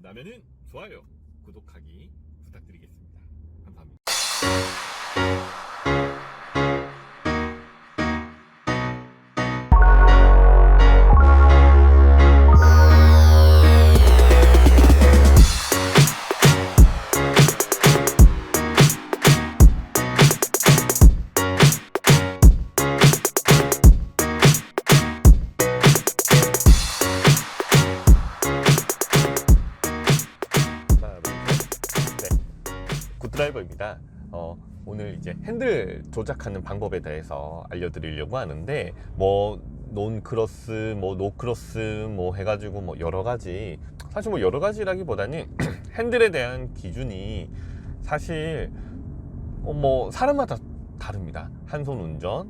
좋아하셨다면 좋아요, 구독하기 부탁드리겠습니다. 감사합니다. 굿드라이버입니다. 오늘 이제 핸들 조작하는 방법에 대해서 알려드리려고 하는데, 논크로스, 노크로스, 해가지고 여러 가지, 사실 여러 가지라기보다는 핸들에 대한 기준이 사실 사람마다 다릅니다. 한 손 운전,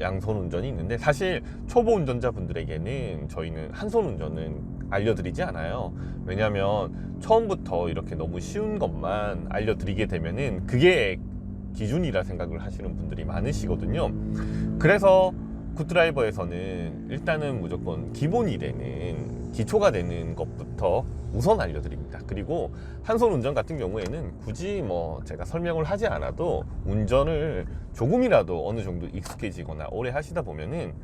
양손 운전이 있는데, 사실 초보 운전자분들에게는 저희는 한 손 운전은 알려드리지 않아요. 왜냐하면 처음부터 이렇게 너무 쉬운 것만 알려드리게 되면은 그게 기준이라 생각을 하시는 분들이 많으시거든요. 그래서 굿드라이버에서는 일단은 무조건 기본이 되는, 기초가 되는 것부터 우선 알려드립니다. 그리고 한 손 운전 같은 경우에는 굳이 제가 설명을 하지 않아도 운전을 조금이라도 어느 정도 익숙해지거나 오래 하시다 보면은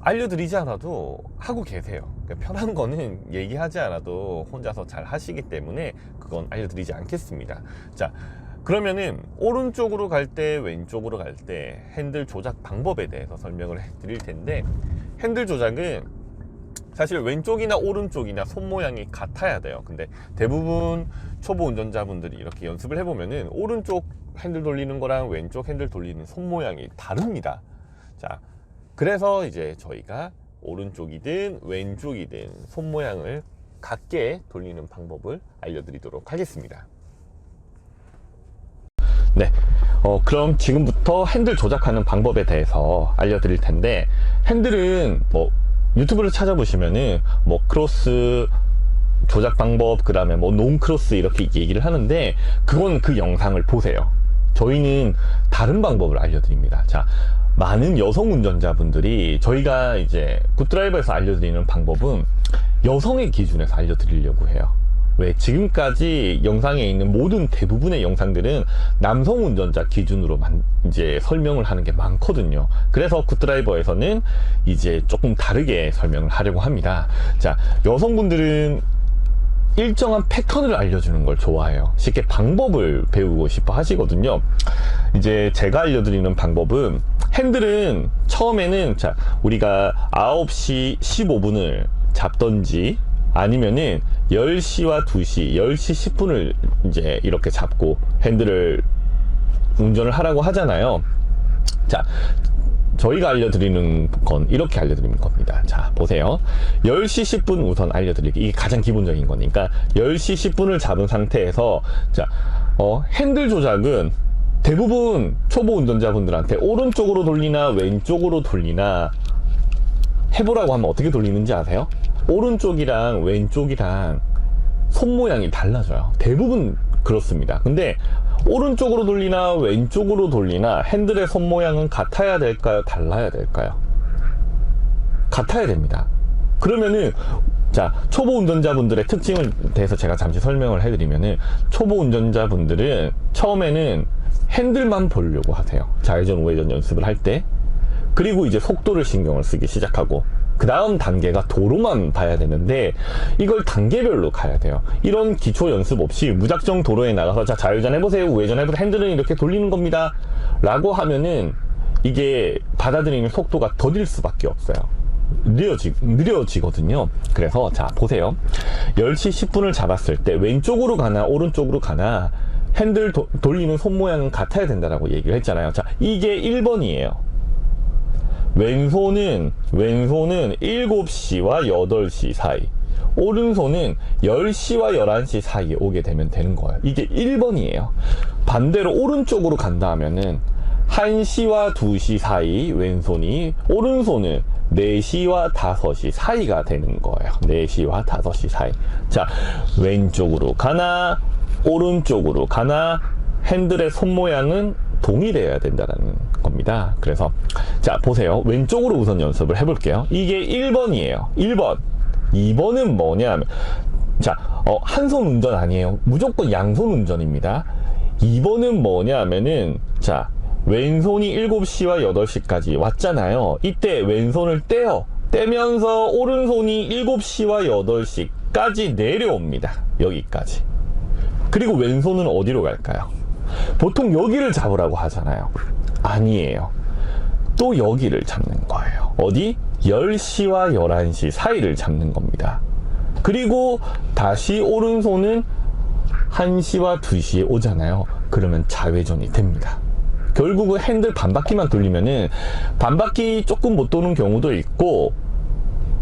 알려드리지 않아도 하고 계세요. 그러니까 편한 거는 얘기하지 않아도 혼자서 잘 하시기 때문에 그건 알려드리지 않겠습니다. 자, 그러면은 오른쪽으로 갈 때, 왼쪽으로 갈 때 핸들 조작 방법에 대해서 설명을 해 드릴 텐데, 핸들 조작은 사실 왼쪽이나 오른쪽이나 손 모양이 같아야 돼요. 근데 대부분 초보 운전자분들이 이렇게 연습을 해보면은 오른쪽 핸들 돌리는 거랑 왼쪽 핸들 돌리는 손 모양이 다릅니다. 자, 그래서 이제 저희가 오른쪽이든 왼쪽이든 손 모양을 같게 돌리는 방법을 알려드리도록 하겠습니다. 네, 그럼 지금부터 핸들 조작하는 방법에 대해서 알려드릴 텐데, 핸들은 유튜브를 찾아보시면은 크로스 조작 방법, 그 다음에 논크로스 이렇게 얘기를 하는데, 그건 그 영상을 보세요. 저희는 다른 방법을 알려드립니다. 자, 많은 여성 운전자분들이 저희가 이제 굿드라이버에서 알려드리는 방법은 여성의 기준에서 알려드리려고 해요. 왜? 지금까지 영상에 있는 모든 대부분의 영상들은 남성 운전자 기준으로 이제 설명을 하는 게 많거든요. 그래서 굿드라이버에서는 이제 조금 다르게 설명을 하려고 합니다. 자, 여성분들은 일정한 패턴을 알려주는 걸 좋아해요. 쉽게 방법을 배우고 싶어 하시거든요. 이제 제가 알려드리는 방법은, 핸들은 처음에는 우리가 9시 15분을 잡던지 아니면은 10시와 2시, 10시 10분을 이제 이렇게 잡고 핸들을 운전을 하라고 하잖아요. 자, 저희가 알려드리는 건 이렇게 알려드리는 겁니다. 자, 보세요. 10시 10분 우선 알려드릴게요. 이게 가장 기본적인 거니까 10시 10분을 잡은 상태에서, 자, 핸들 조작은 대부분 초보 운전자분들한테 오른쪽으로 돌리나 왼쪽으로 돌리나 해보라고 하면 어떻게 돌리는지 아세요? 오른쪽이랑 왼쪽이랑 손 모양이 달라져요. 대부분 그렇습니다. 근데 오른쪽으로 돌리나 왼쪽으로 돌리나 핸들의 손 모양은 같아야 될까요? 달라야 될까요? 같아야 됩니다. 그러면은, 자, 초보 운전자분들의 특징을 대해서 제가 잠시 설명을 해드리면은, 초보 운전자분들은 처음에는 핸들만 보려고 하세요. 좌회전 우회전 연습을 할 때. 그리고 이제 속도를 신경을 쓰기 시작하고, 그 다음 단계가 도로만 봐야 되는데, 이걸 단계별로 가야 돼요. 이런 기초 연습 없이 무작정 도로에 나가서 자, 좌회전 해보세요, 우회전 해보세요, 핸들은 이렇게 돌리는 겁니다 라고 하면은 이게 받아들이는 속도가 더딜 수밖에 없어요. 느려지거든요. 그래서 자, 보세요. 10시 10분을 잡았을 때 왼쪽으로 가나 오른쪽으로 가나 핸들 돌리는 손 모양은 같아야 된다라고 얘기를 했잖아요. 자, 이게 1번이에요. 왼손은 7시와 8시 사이, 오른손은 10시와 11시 사이에 오게 되면 되는 거예요. 이게 1번이에요. 반대로 오른쪽으로 간다 하면은 1시와 2시 사이 왼손이, 오른손은 4시와 5시 사이가 되는 거예요. 4시와 5시 사이. 자, 왼쪽으로 가나 오른쪽으로 가나 핸들의 손 모양은 동일해야 된다는 겁니다. 그래서 자, 보세요. 왼쪽으로 우선 연습을 해볼게요. 이게 1번이에요. 1번. 2번은 뭐냐면 자, 한 손 운전 아니에요. 무조건 양손 운전입니다. 2번은 뭐냐 하면은, 자, 왼손이 7시와 8시까지 왔잖아요. 이때 왼손을 떼요. 떼면서 오른손이 7시와 8시까지 내려옵니다. 여기까지. 그리고 왼손은 어디로 갈까요? 보통 여기를 잡으라고 하잖아요. 아니에요. 또 여기를 잡는 거예요. 어디? 10시와 11시 사이를 잡는 겁니다. 그리고 다시 오른손은 1시와 2시에 오잖아요. 그러면 좌회전이 됩니다. 결국은 핸들 반바퀴만 돌리면은 반바퀴 조금 못 도는 경우도 있고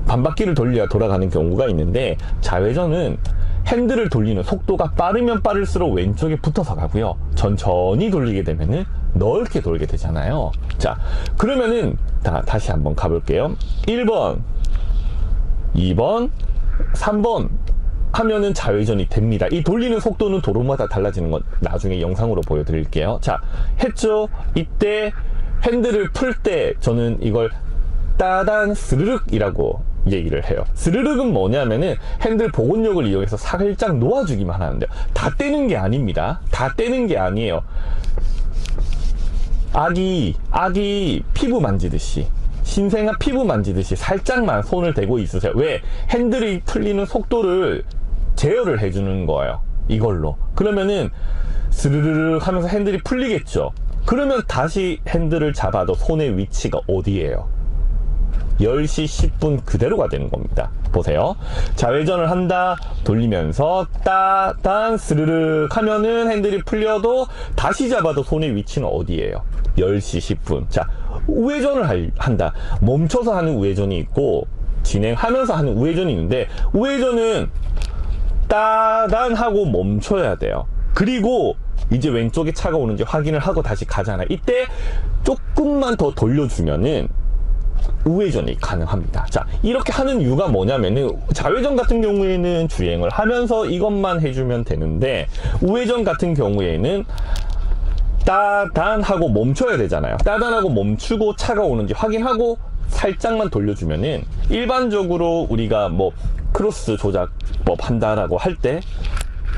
반바퀴를 돌려야 돌아가는 경우가 있는데, 좌회전은 핸들을 돌리는 속도가 빠르면 빠를수록 왼쪽에 붙어서 가고요. 천천히 돌리게 되면은 넓게 돌게 되잖아요. 자, 그러면은 다시 한번 가볼게요. 1번, 2번, 3번 하면은 좌회전이 됩니다. 이 돌리는 속도는 도로마다 달라지는 건 나중에 영상으로 보여드릴게요. 자, 했죠? 이때 핸들을 풀 때 저는 이걸 따단 스르륵이라고 얘기를 해요. 스르륵은 뭐냐면은 핸들 복원력을 이용해서 살짝 놓아주기만 하는데요. 다 떼는 게 아닙니다. 다 떼는 게 아니에요. 아기 피부 만지듯이, 신생아 피부 만지듯이 살짝만 손을 대고 있으세요. 왜? 핸들이 풀리는 속도를 제어를 해주는 거예요. 이걸로. 그러면은 스르르르 하면서 핸들이 풀리겠죠. 그러면 다시 핸들을 잡아도 손의 위치가 어디예요? 10시 10분 그대로가 되는 겁니다. 보세요. 좌회전을 한다. 돌리면서 따단 스르륵 하면은 핸들이 풀려도 다시 잡아도 손의 위치는 어디예요? 10시 10분. 자, 우회전을 한다. 멈춰서 하는 우회전이 있고 진행하면서 하는 우회전이 있는데, 우회전은 따단 하고 멈춰야 돼요. 그리고 이제 왼쪽에 차가 오는지 확인을 하고 다시 가잖아요. 이때 조금만 더 돌려주면은 우회전이 가능합니다. 자, 이렇게 하는 이유가 뭐냐면은, 좌회전 같은 경우에는 주행을 하면서 이것만 해주면 되는데, 우회전 같은 경우에는 따단 하고 멈춰야 되잖아요. 따단 하고 멈추고 차가 오는지 확인하고 살짝만 돌려주면은, 일반적으로 우리가 뭐 크로스 조작법 한다라고 할 때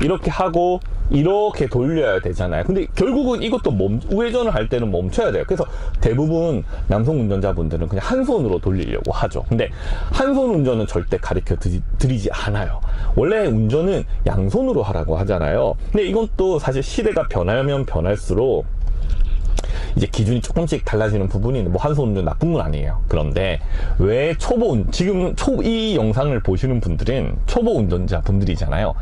이렇게 하고 이렇게 돌려야 되잖아요. 근데 결국은 이것도 우회전을 할 때는 멈춰야 돼요. 그래서 대부분 남성 운전자분들은 그냥 한 손으로 돌리려고 하죠. 근데 한 손 운전은 절대 가르쳐 드리지 않아요. 원래 운전은 양손으로 하라고 하잖아요. 근데 이건 또 사실 시대가 변하면 변할수록 이제 기준이 조금씩 달라지는 부분이 있는데, 뭐 한 손 운전 나쁜 건 아니에요. 그런데 왜 지금 이 영상을 보시는 분들은 초보 운전자 분들이잖아요.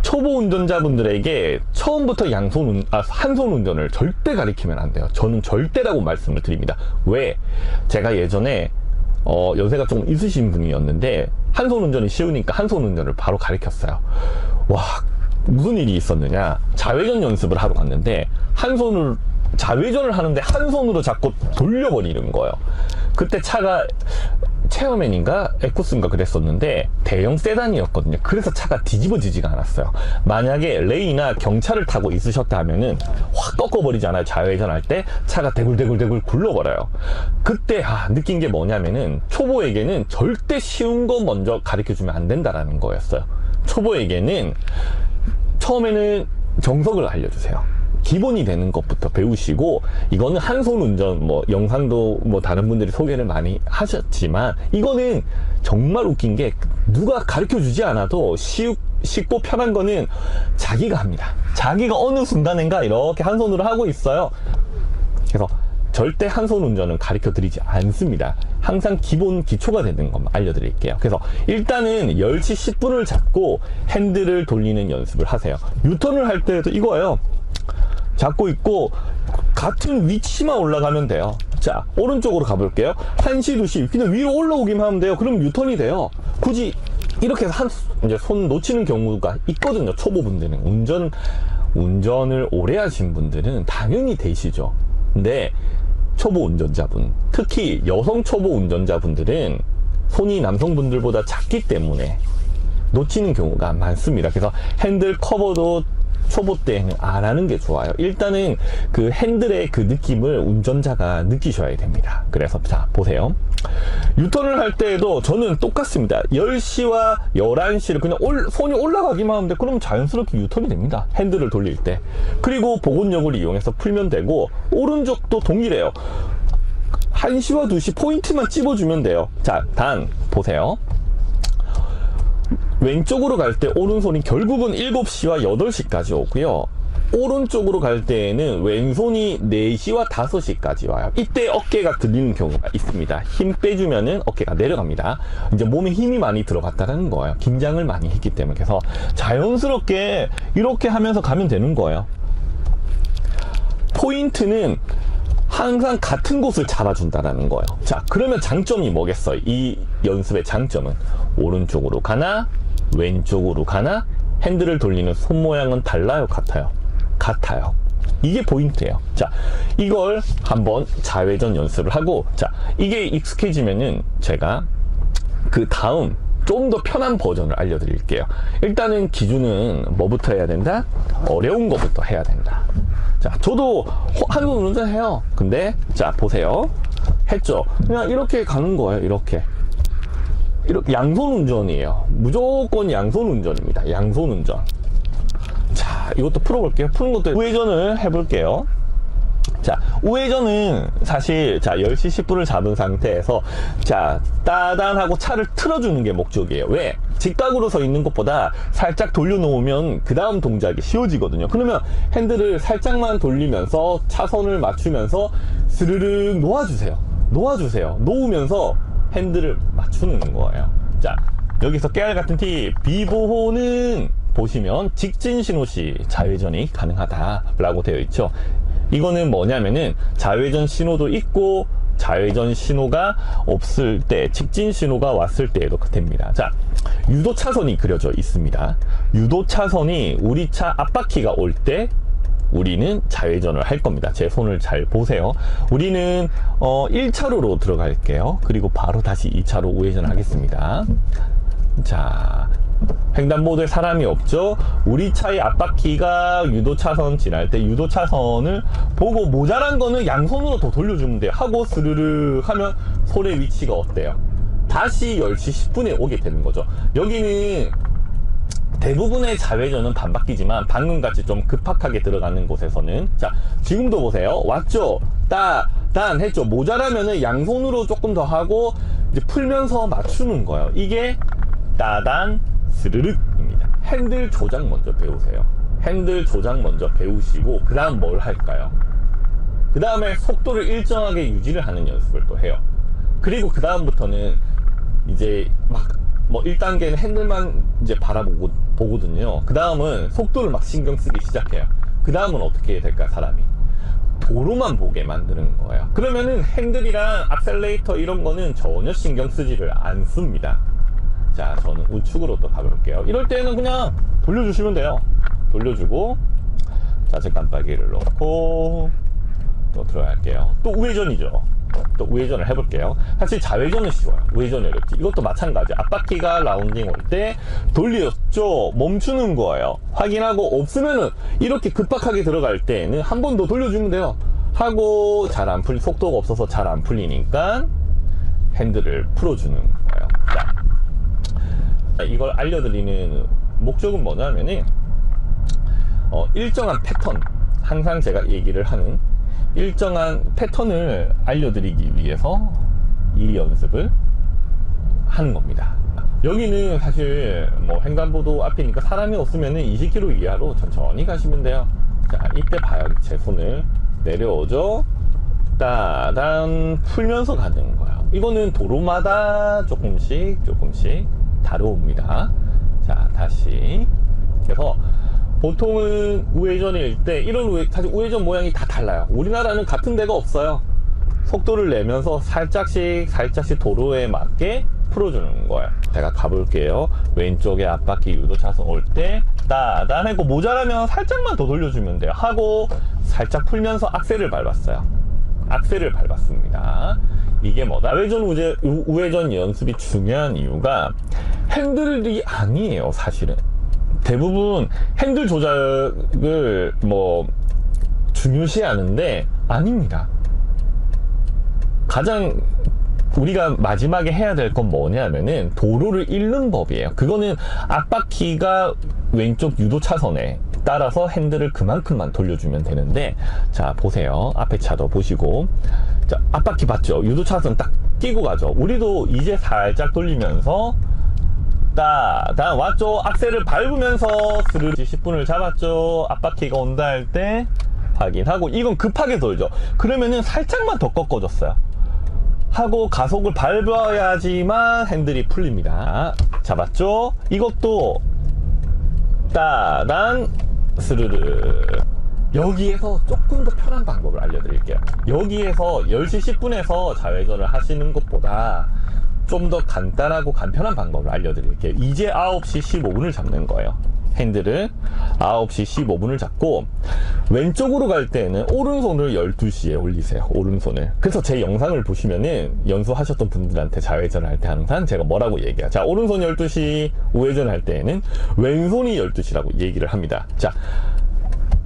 초보 운전자분들에게 처음부터 한 손 운전을 절대 가리키면 안 돼요. 저는 절대라고 말씀을 드립니다. 왜? 제가 예전에 연세가 조금 있으신 분이었는데 한 손 운전이 쉬우니까 한 손 운전을 바로 가르쳤어요. 와, 무슨 일이 있었느냐? 좌회전 연습을 하러 갔는데 좌회전을 하는데 한 손으로 자꾸 돌려버리는 거예요. 그때 차가 체어맨인가 에쿠스인가 그랬었는데 대형 세단이었거든요. 그래서 차가 뒤집어지지가 않았어요. 만약에 레이나 경차를 타고 있으셨다 하면은 확 꺾어버리잖아요. 좌회전할 때 차가 대굴대굴 굴러버려요. 그때 느낀 게 뭐냐면은, 초보에게는 절대 쉬운 거 먼저 가르쳐주면 안 된다라는 거였어요. 초보에게는 처음에는 정석을 알려주세요. 기본이 되는 것부터 배우시고, 이거는 한 손 운전, 영상도 다른 분들이 소개를 많이 하셨지만, 이거는 정말 웃긴 게, 누가 가르쳐 주지 않아도 쉽고 편한 거는 자기가 합니다. 자기가 어느 순간인가 이렇게 한 손으로 하고 있어요. 그래서 절대 한 손 운전은 가르쳐 드리지 않습니다. 항상 기초가 되는 것만 알려드릴게요. 그래서 일단은 10시 10분을 잡고 핸들을 돌리는 연습을 하세요. 유턴을 할 때도 이거예요. 잡고 있고 같은 위치만 올라가면 돼요. 자, 오른쪽으로 가볼게요. 1시, 2시 그냥 위로 올라오기만 하면 돼요. 그럼 유턴이 돼요. 굳이 이렇게 해서 이제 손 놓치는 경우가 있거든요. 초보분들은. 운전을 오래 하신 분들은 당연히 되시죠. 근데 초보 운전자분, 특히 여성 초보 운전자분들은 손이 남성분들보다 작기 때문에 놓치는 경우가 많습니다. 그래서 핸들 커버도 초보 때는 안 하는 게 좋아요. 일단은 그 핸들의 그 느낌을 운전자가 느끼셔야 됩니다. 그래서 자, 보세요. 유턴을 할 때에도 저는 똑같습니다. 10시와 11시를 그냥 손이 올라가기만 하면 돼. 그러면 자연스럽게 유턴이 됩니다. 핸들을 돌릴 때. 그리고 복원력을 이용해서 풀면 되고, 오른쪽도 동일해요. 1시와 2시 포인트만 찝어주면 돼요. 자, 단 보세요. 왼쪽으로 갈 때 오른손이 결국은 7시와 8시까지 오고요. 오른쪽으로 갈 때에는 왼손이 4시와 5시까지 와요. 이때 어깨가 들리는 경우가 있습니다. 힘 빼주면은 어깨가 내려갑니다. 이제 몸에 힘이 많이 들어갔다는 거예요. 긴장을 많이 했기 때문에. 그래서 자연스럽게 이렇게 하면서 가면 되는 거예요. 포인트는 항상 같은 곳을 잡아준다는 거예요. 자, 그러면 장점이 뭐겠어요? 이 연습의 장점은 오른쪽으로 가나 왼쪽으로 가나 핸들을 돌리는 손 모양은 달라요, 같아요? 같아요. 이게 포인트예요. 자, 이걸 한번 좌회전 연습을 하고, 자, 이게 익숙해지면은 제가 그 다음 좀 더 편한 버전을 알려드릴게요. 일단은 기준은 뭐부터 해야 된다? 어려운 거부터 해야 된다. 자, 저도 한손 운전해요. 근데 자, 보세요. 했죠? 그냥 이렇게 가는 거예요. 이렇게 양손 운전이에요. 무조건 양손 운전입니다. 양손 운전. 자, 이것도 풀어볼게요. 푸는 것도 우회전을 해볼게요. 자, 우회전은 사실 자 10시 10분을 잡은 상태에서 자 따단하고 차를 틀어주는 게 목적이에요. 왜? 직각으로 서 있는 것보다 살짝 돌려놓으면 그 다음 동작이 쉬워지거든요. 그러면 핸들을 살짝만 돌리면서 차선을 맞추면서 스르륵 놓아주세요. 놓으면서 핸들을 맞추는 거예요. 자, 여기서 깨알 같은 팁, 비보호는 보시면 직진 신호 시 좌회전이 가능하다라고 되어 있죠. 이거는 뭐냐면은 좌회전 신호도 있고 좌회전 신호가 없을 때, 직진 신호가 왔을 때에도 됩니다. 자, 유도 차선이 그려져 있습니다. 유도 차선이 우리 차 앞바퀴가 올 때 우리는 좌회전을 할 겁니다. 제 손을 잘 보세요. 우리는 1차로로 들어갈게요. 그리고 바로 다시 2차로 우회전 하겠습니다. 자, 횡단보도에 사람이 없죠. 우리 차의 앞바퀴가 유도차선 지날 때 유도차선을 보고 모자란 거는 양손으로 더 돌려주면 돼요. 하고 스르르 하면 손의 위치가 어때요? 다시 10시 10분에 오게 되는 거죠. 여기는 대부분의 좌회전은 반바퀴지만 방금같이 좀 급박하게 들어가는 곳에서는, 자, 지금도 보세요. 왔죠? 단 했죠? 모자라면은 양손으로 조금 더 하고 이제 풀면서 맞추는 거예요. 이게 따단 스르륵입니다. 핸들 조작 먼저 배우세요. 핸들 조작 먼저 배우시고 그 다음 뭘 할까요? 그 다음에 속도를 일정하게 유지를 하는 연습을 또 해요. 그리고 그 다음부터는 이제 막 1단계는 핸들만 이제 보거든요. 그 다음은 속도를 막 신경 쓰기 시작해요. 그 다음은 어떻게 해야 될까, 사람이? 도로만 보게 만드는 거예요. 그러면은 핸들이랑 악셀레이터 이런 거는 전혀 신경 쓰지를 않습니다. 자, 저는 우측으로 또 가볼게요. 이럴 때는 그냥 돌려주시면 돼요. 돌려주고 좌측 깜빡이를 놓고 또 들어갈게요. 또 우회전이죠. 또 우회전을 해볼게요. 사실 좌회전은 쉬워요. 우회전이 어렵지. 이것도 마찬가지. 앞바퀴가 라운딩 올 때 돌렸죠. 멈추는 거예요. 확인하고 없으면은 이렇게 급박하게 들어갈 때는 한 번 더 돌려주면 돼요. 하고 잘 안 풀리, 속도가 없어서 잘 안 풀리니까 핸들을 풀어주는 거예요. 자, 이걸 알려드리는 목적은 뭐냐면은 일정한 패턴, 항상 제가 얘기를 하는 일정한 패턴을 알려드리기 위해서 이 연습을 하는 겁니다. 여기는 사실 횡단보도 앞이니까 사람이 없으면 20km 이하로 천천히 가시면 돼요. 자, 이때 봐요. 제 손을 내려오죠. 따단 풀면서 가는 거예요. 이거는 도로마다 조금씩 다뤄옵니다. 자, 다시. 그래서 보통은 우회전일 때 사실 우회전 모양이 다 달라요. 우리나라는 같은 데가 없어요. 속도를 내면서 살짝씩 도로에 맞게 풀어주는 거예요. 제가 가볼게요. 왼쪽에 앞바퀴 유도차선 올 때 따단 하고 모자라면 살짝만 더 돌려주면 돼요. 하고 살짝 풀면서 악셀을 밟았어요. 악셀을 밟았습니다. 이게 뭐다? 우회전 연습이 중요한 이유가 핸들이 아니에요, 사실은. 대부분 핸들 조작을 중요시 하는데 아닙니다. 가장 우리가 마지막에 해야 될 건 뭐냐면은 도로를 잃는 법이에요. 그거는 앞바퀴가 왼쪽 유도 차선에 따라서 핸들을 그만큼만 돌려주면 되는데, 자 보세요. 앞에 차도 보시고, 자 앞바퀴 봤죠? 유도 차선 딱 끼고 가죠. 우리도 이제 살짝 돌리면서 따단 왔죠. 악셀을 밟으면서 스르르 10분을 잡았죠. 앞바퀴가 온다 할 때 확인하고, 이건 급하게 돌죠. 그러면은 살짝만 더 꺾어줬어요 하고 가속을 밟아야지만 핸들이 풀립니다. 잡았죠? 이것도 따단 스르르. 여기에서 조금 더 편한 방법을 알려드릴게요. 여기에서 10시 10분에서 좌회전을 하시는 것보다 좀 더 간단하고 간편한 방법을 알려드릴게요. 이제 9시 15분을 잡는 거예요. 핸들을 9시 15분을 잡고 왼쪽으로 갈 때는 오른손을 12시에 올리세요. 오른손을. 그래서 제 영상을 보시면은 연수하셨던 분들한테 좌회전을 할 때 항상 제가 뭐라고 얘기해요. 자, 오른손 12시, 우회전 할 때에는 왼손이 12시라고 얘기를 합니다. 자,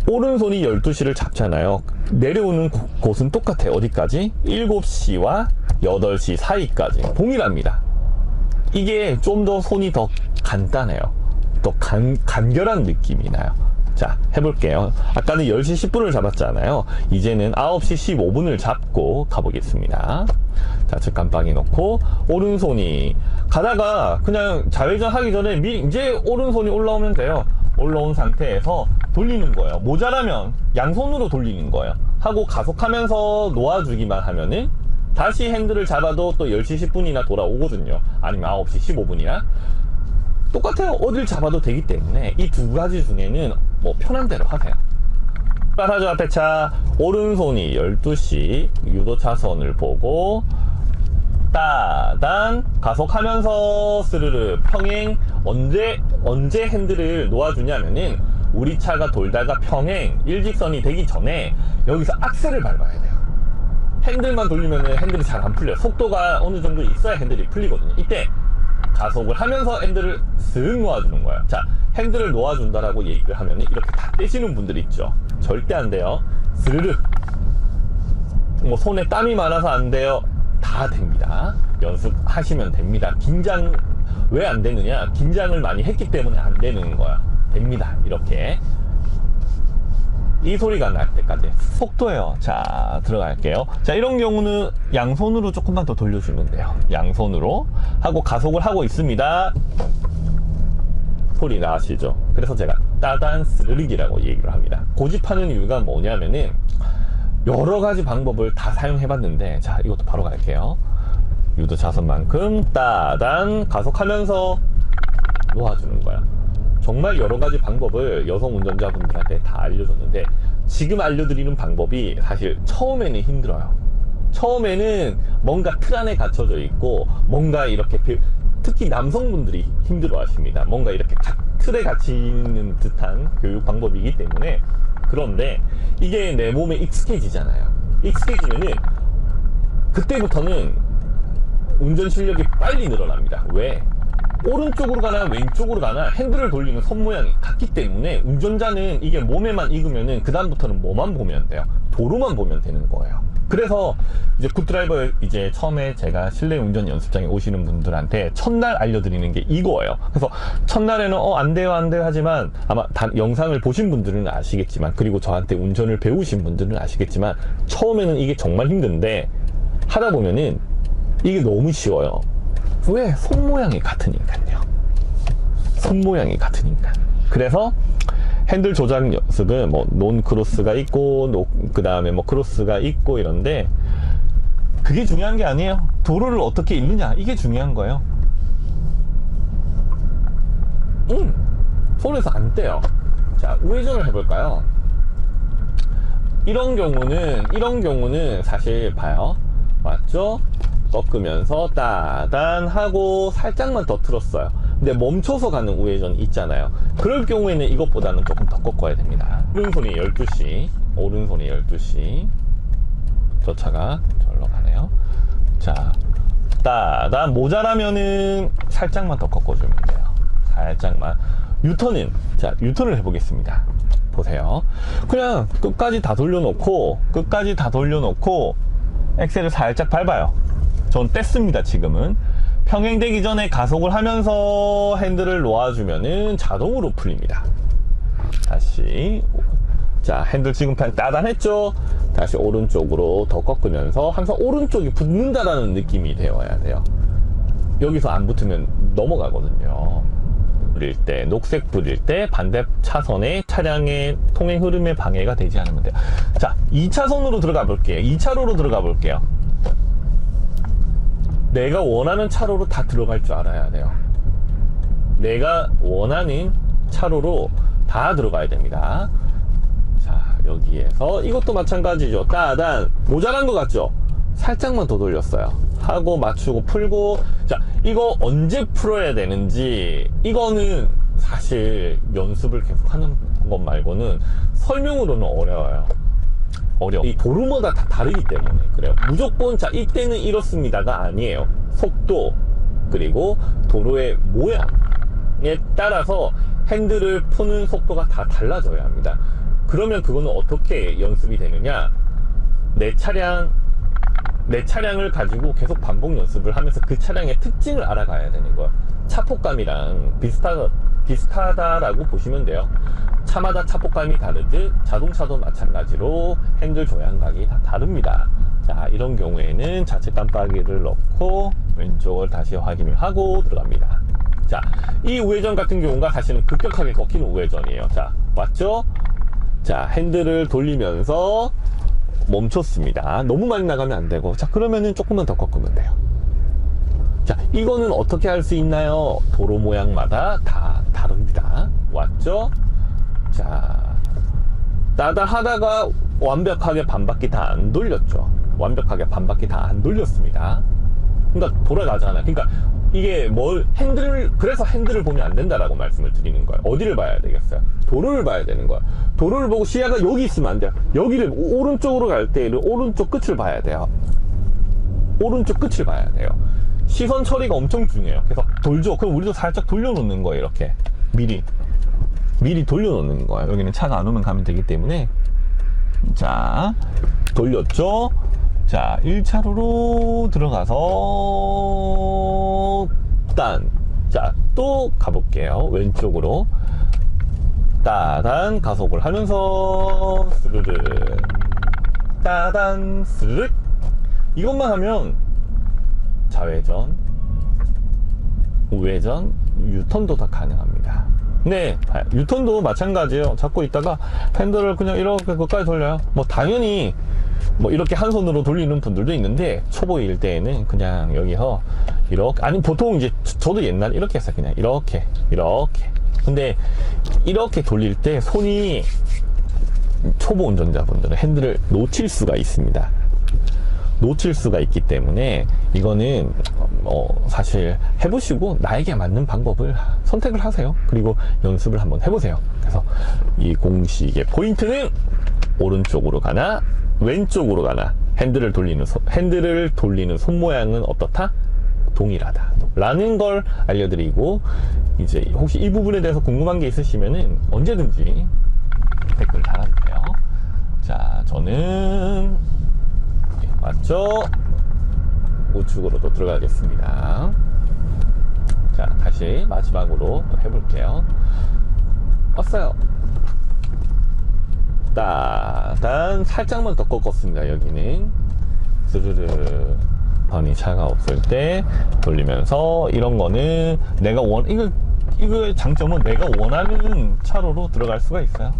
오른손이 12시를 잡잖아요. 내려오는 곳은 똑같아요. 어디까지? 7시와 8시 사이까지 동일합니다. 이게 좀 더 손이 더 간단해요. 또 간결한 느낌이 나요. 자, 해볼게요. 아까는 10시 10분을 잡았잖아요. 이제는 9시 15분을 잡고 가보겠습니다. 자, 즉 깜빡이 놓고 오른손이 가다가 그냥 좌회전 하기 전에 이제 오른손이 올라오면 돼요. 올라온 상태에서 돌리는 거예요. 모자라면 양손으로 돌리는 거예요. 하고 가속하면서 놓아주기만 하면은 다시 핸들을 잡아도 또 10시 10분이나 돌아오거든요. 아니면 9시 15분이나 똑같아요. 어딜 잡아도 되기 때문에 이 두 가지 중에는 뭐 편한 대로 하세요. 하죠. 앞에 차 오른손이 12시 유도 차선을 보고 따단 가속하면서 스르르 평행. 언제 핸들을 놓아주냐면은 우리 차가 돌다가 평행 일직선이 되기 전에 여기서 악셀을 밟아야 돼요. 핸들만 돌리면은 핸들이 잘 안 풀려요. 속도가 어느 정도 있어야 핸들이 풀리거든요. 이때 가속을 하면서 핸들을 쓱 놓아주는 거예요. 자, 핸들을 놓아준다라고 얘기를 하면 이렇게 다 떼시는 분들이 있죠. 절대 안 돼요. 스르르. 뭐 손에 땀이 많아서 안 돼요. 다 됩니다. 연습하시면 됩니다. 긴장 왜 안 되느냐? 긴장을 많이 했기 때문에 안 되는 거야. 됩니다. 이렇게 이 소리가 날 때까지 속도예요. 자, 들어갈게요. 자, 이런 경우는 양손으로 조금만 더 돌려주면 돼요. 양손으로 하고 가속을 하고 있습니다. 소리 나시죠? 그래서 제가 따단 스르륵이라고 얘기를 합니다. 고집하는 이유가 뭐냐면은 여러 가지 방법을 다 사용해봤는데, 자, 이것도 바로 갈게요. 유도 차선만큼 따단 가속하면서 놓아주는 거야. 정말 여러 가지 방법을 여성 운전자분들한테 다 알려줬는데, 지금 알려드리는 방법이 사실 처음에는 힘들어요. 처음에는 뭔가 틀 안에 갇혀져 있고, 뭔가 이렇게 특히 남성분들이 힘들어 하십니다. 뭔가 이렇게 틀에 갇히는 듯한 교육 방법이기 때문에. 그런데 이게 내 몸에 익숙해지잖아요. 익숙해지면은 그때부터는 운전 실력이 빨리 늘어납니다. 왜? 오른쪽으로 가나 왼쪽으로 가나 핸들을 돌리는 손 모양이 같기 때문에 운전자는 이게 몸에만 익으면은 그 다음부터는 뭐만 보면 돼요? 도로만 보면 되는 거예요. 그래서 이제 굿드라이버 이제 처음에 제가 실내 운전 연습장에 오시는 분들한테 첫날 알려드리는 게 이거예요. 그래서 첫날에는 안 돼요 하지만 아마 영상을 보신 분들은 아시겠지만, 그리고 저한테 운전을 배우신 분들은 아시겠지만, 처음에는 이게 정말 힘든데 하다 보면은 이게 너무 쉬워요. 왜? 손 모양이 같으니까요. 손 모양이 같으니까. 그래서 핸들 조작 연습은 뭐 논 크로스가 있고 그 다음에 뭐 크로스가 있고 이런데, 그게 중요한 게 아니에요. 도로를 어떻게 읽느냐, 이게 중요한 거예요. 손에서 안 떼요. 자, 우회전을 해볼까요? 이런 경우는 사실 봐요. 맞죠? 꺾으면서 따단 하고 살짝만 더 틀었어요. 근데 멈춰서 가는 우회전 있잖아요. 그럴 경우에는 이것보다는 조금 더 꺾어야 됩니다. 오른손이 12시, 오른손이 12시. 저 차가 절로 가네요. 자, 따단 모자라면은 살짝만 더 꺾어주면 돼요. 살짝만. 유턴은, 자, 유턴을 해보겠습니다. 보세요. 그냥 끝까지 다 돌려놓고 엑셀을 살짝 밟아요. 전 뗐습니다. 지금은 평행되기 전에 가속을 하면서 핸들을 놓아주면은 자동으로 풀립니다. 다시 자, 핸들 지금 따단했죠? 다시 오른쪽으로 더 꺾으면서 항상 오른쪽이 붙는다라는 느낌이 되어야 돼요. 여기서 안 붙으면 넘어가거든요. 불일 때, 녹색 불일 때 반대 차선에 차량의 통행 흐름에 방해가 되지 않으면 돼요. 자, 2차선으로 들어가 볼게요. 2차로로 들어가 볼게요. 내가 원하는 차로로 다 들어갈 줄 알아야 돼요. 내가 원하는 차로로 다 들어가야 됩니다. 자, 여기에서 이것도 마찬가지죠. 따단 모자란 것 같죠? 살짝만 더 돌렸어요. 하고 맞추고 풀고. 자, 이거 언제 풀어야 되는지 이거는 사실 연습을 계속 하는 것 말고는 설명으로는 어려워요. 이 도로마다 다 다르기 때문에 그래요. 무조건 자 이때는 이렇습니다가 아니에요. 속도 그리고 도로의 모양에 따라서 핸들을 푸는 속도가 다 달라져야 합니다. 그러면 그거는 어떻게 연습이 되느냐, 내 차량을 가지고 계속 반복 연습을 하면서 그 차량의 특징을 알아가야 되는 거예요. 차폭감이랑 비슷하다라고 보시면 돼요. 차마다 차폭감이 다르듯 자동차도 마찬가지로 핸들 조향각이 다 다릅니다. 자, 이런 경우에는 좌측 깜빡이를 넣고 왼쪽을 다시 확인을 하고 들어갑니다. 자, 이 우회전 같은 경우가 사실은 급격하게 꺾이는 우회전이에요. 자, 왔죠? 자, 핸들을 돌리면서 멈췄습니다. 너무 많이 나가면 안 되고. 자, 그러면은 조금만 더 꺾으면 돼요. 자, 이거는 어떻게 할 수 있나요? 도로 모양마다 다 다릅니다. 왔죠? 자, 따다 하다가 완벽하게 반바퀴 다 안 돌렸죠. 완벽하게 반바퀴 다 안 돌렸습니다. 그러니까 돌아가잖아요. 그러니까 이게 그래서 핸들을 보면 안 된다라고 말씀을 드리는 거예요. 어디를 봐야 되겠어요? 도로를 봐야 되는 거야. 도로를 보고 시야가 여기 있으면 안 돼요. 여기를 오른쪽으로 갈 때는 오른쪽 끝을 봐야 돼요. 오른쪽 끝을 봐야 돼요. 시선 처리가 엄청 중요해요. 그래서 돌죠. 그럼 우리도 살짝 돌려놓는 거예요. 이렇게 미리 돌려놓는 거예요. 여기는 차가 안 오면 가면 되기 때문에. 자, 돌렸죠. 자, 1차로로 들어가서 자, 또 가볼게요. 왼쪽으로 따단 가속을 하면서 스르르 따단 스르르. 이것만 하면 좌회전, 우회전, 유턴도 다 가능합니다. 네, 유턴도 마찬가지예요. 잡고 있다가 핸들을 그냥 이렇게 끝까지 돌려요. 뭐 당연히 뭐 이렇게 한 손으로 돌리는 분들도 있는데 초보일 때에는 그냥 여기서 이렇게, 아니 보통 이제 저도 옛날에 이렇게 했어요. 그냥 이렇게 근데 이렇게 돌릴 때 손이, 초보 운전자분들은 핸들을 놓칠 수가 있습니다. 놓칠 수가 있기 때문에 이거는 사실 해보시고 나에게 맞는 방법을 선택을 하세요. 그리고 연습을 한번 해보세요. 그래서 이 공식의 포인트는 오른쪽으로 가나 왼쪽으로 가나 핸들을 돌리는 손 모양은 어떻다? 동일하다 라는 걸 알려드리고, 이제 혹시 이 부분에 대해서 궁금한 게 있으시면은 언제든지 댓글 달아주세요. 자, 저는 맞죠? 우측으로도 들어가겠습니다. 자, 다시 마지막으로 또 해볼게요. 왔어요. 따단 살짝만 더 꺾었습니다. 여기는 스르르 번이 차가 없을 때 돌리면서, 이런 거는 이거의 장점은 내가 원하는 차로로 들어갈 수가 있어요.